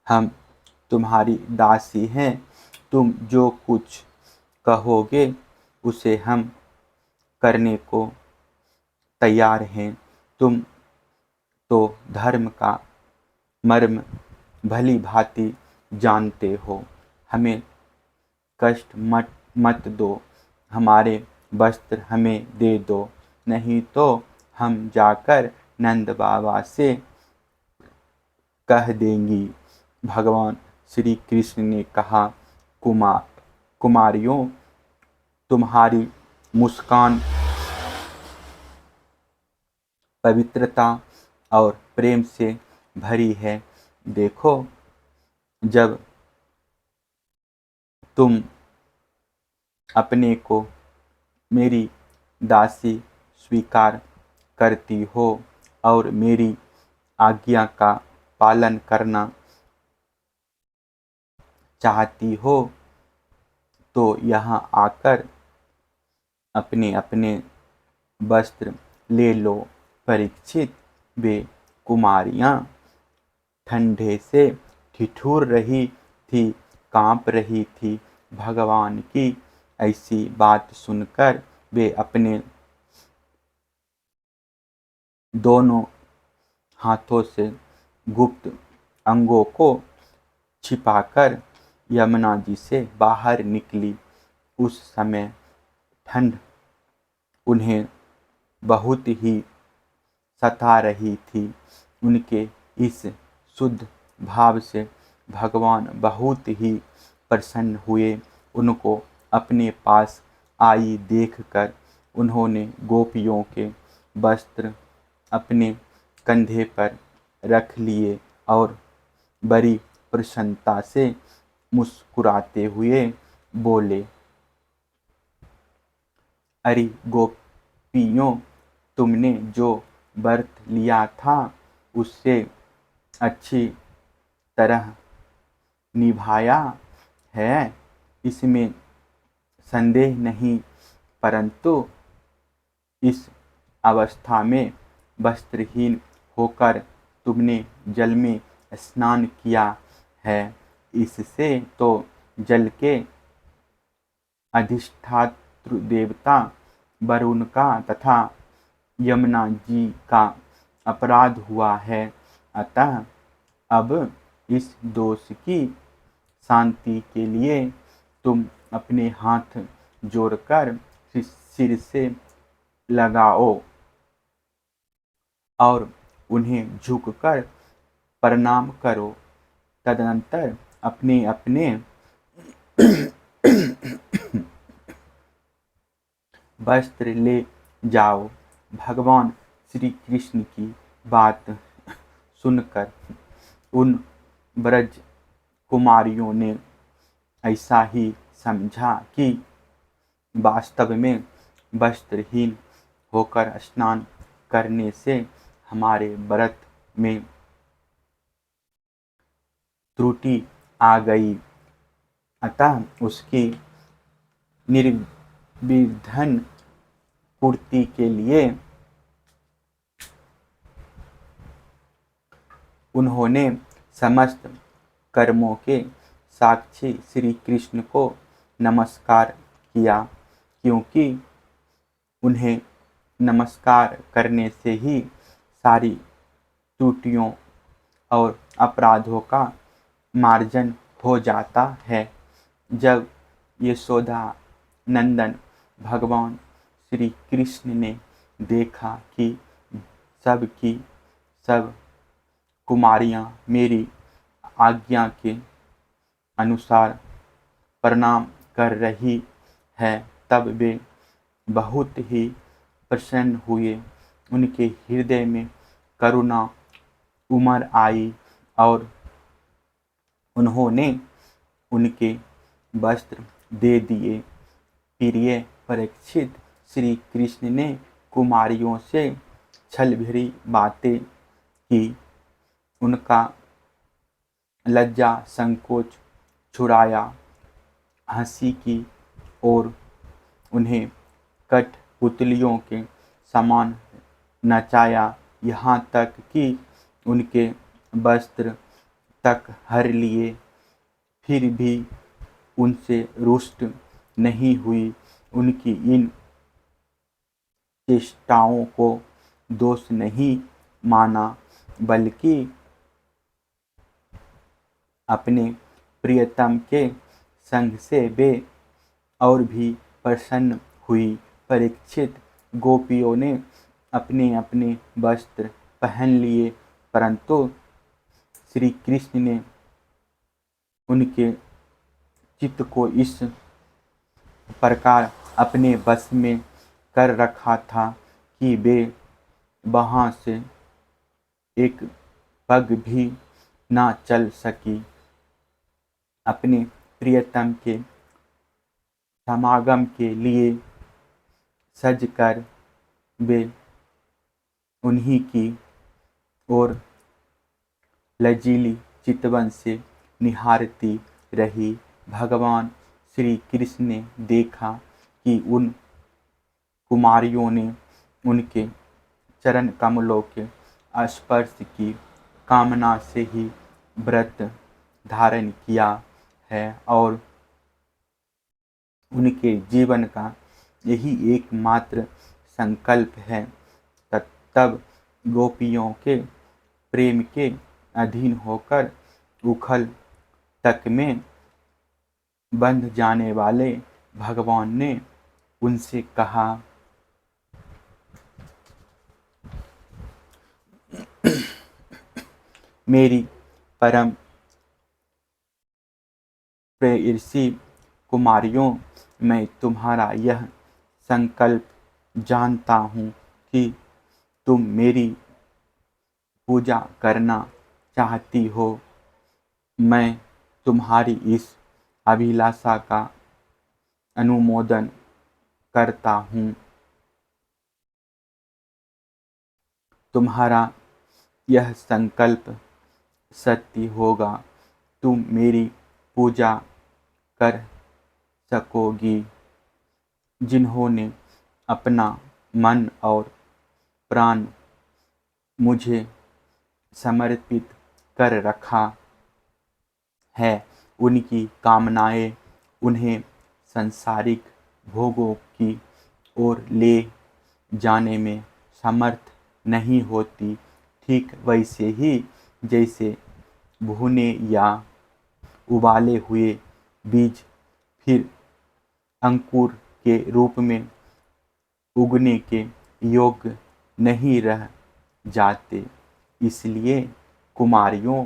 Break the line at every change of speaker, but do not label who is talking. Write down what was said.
हम तुम्हारी दासी हैं, तुम जो कुछ कहोगे उसे हम करने को तैयार हैं। तुम तो धर्म का मर्म भली भांति जानते हो। हमें कष्ट मत दो, हमारे वस्त्र हमें दे दो, नहीं तो हम जाकर नंद बाबा से कह देंगी। भगवान श्री कृष्ण ने कहा, कुमारियों, तुम्हारी मुस्कान पवित्रता और प्रेम से भरी है। देखो, जब तुम अपने को मेरी दासी स्वीकार करती हो और मेरी आज्ञा का पालन करना चाहती हो, तो यहाँ आकर अपने अपने वस्त्र ले लो। परीक्षित, वे कुमारियाँ ठंडे से ठिठुर रही थी, कांप रही थी। भगवान की ऐसी बात सुनकर वे अपने दोनों हाथों से गुप्त अंगों को छिपाकर यमुना जी से बाहर निकली। उस समय ठंड उन्हें बहुत ही सता रही थी। उनके इस शुद्ध भाव से भगवान बहुत ही प्रसन्न हुए। उनको अपने पास आई देखकर उन्होंने गोपियों के वस्त्र अपने कंधे पर रख लिए और बड़ी प्रसन्नता से मुस्कुराते हुए बोले, अरे गोपियों, तुमने जो व्रत लिया था उससे अच्छी तरह निभाया है, इसमें संदेह नहीं। परंतु इस अवस्था में वस्त्रहीन होकर तुमने जल में स्नान किया है। इससे तो जल के अधिष्ठातृ देवता वरुण का तथा यमुना जी का अपराध हुआ है। अतः अब इस दोष की शांति के लिए तुम अपने हाथ जोड़कर सिर से लगाओ और उन्हें झुककर प्रणाम करो। तदनंतर अपने अपने वस्त्र ले जाओ। भगवान श्री कृष्ण की बात सुनकर उन ब्रज कुमारियों ने ऐसा ही समझा कि वास्तव में वस्त्रहीन होकर स्नान करने से हमारे व्रत में त्रुटि आ गई। अतः उसकी निर्विघ्न पूर्ति के लिए उन्होंने समस्त कर्मों के साक्षी श्री कृष्ण को नमस्कार किया, क्योंकि उन्हें नमस्कार करने से ही सारी त्रुटियों और अपराधों का मार्जन हो जाता है। जब यशोदा नंदन भगवान श्री कृष्ण ने देखा कि सब की सब कुमारियाँ मेरी आज्ञा के अनुसार प्रणाम कर रही है, तब वे बहुत ही प्रसन्न हुए। उनके हृदय में करुणा उमड़ आई और उन्होंने उनके वस्त्र दे दिए। प्रिय परीक्षित, श्री कृष्ण ने कुमारियों से छल भरी बातें की, उनका लज्जा संकोच छुड़ाया, हंसी की और उन्हें कठपुतलियों के समान नचाया, यहाँ तक कि उनके वस्त्र तक हर लिए, फिर भी उनसे रुष्ट नहीं हुई। उनकी इन चेष्टाओं को दोष नहीं माना, बल्कि अपने प्रियतम के संग से वे और भी प्रसन्न हुई। परीक्षित गोपियों ने अपने अपने वस्त्र पहन लिए, परंतु श्री कृष्ण ने उनके चित्त को इस प्रकार अपने वश में कर रखा था कि वे वहां से एक पग भी ना चल सकी। अपने प्रियतम के समागम के लिए सजकर वे उन्हीं की ओर लजीली चितवन से निहारती रही। भगवान श्री कृष्ण ने देखा कि उन कुमारियों ने उनके चरण कमलों के स्पर्श की कामना से ही व्रत धारण किया है और उनके जीवन का यही एकमात्र संकल्प है। तब गोपियों के प्रेम के अधीन होकर उखल तक में बंध जाने वाले भगवान ने उनसे कहा, मेरी परम प्रेयसी कुमारियों, मैं तुम्हारा यह संकल्प जानता हूँ कि तुम मेरी पूजा करना चाहती हो। मैं तुम्हारी इस अभिलाषा का अनुमोदन करता हूँ। तुम्हारा यह संकल्प सत्य होगा, तुम मेरी पूजा कर सकोगी। जिन्होंने अपना मन और प्राण मुझे समर्पित कर रखा है, उनकी कामनाएं उन्हें सांसारिक भोगों की ओर ले जाने में समर्थ नहीं होती। ठीक वैसे ही जैसे भुने या उबाले हुए बीज फिर अंकुर के रूप में उगने के योग्य नहीं रह जाते, इसलिए कुमारियों,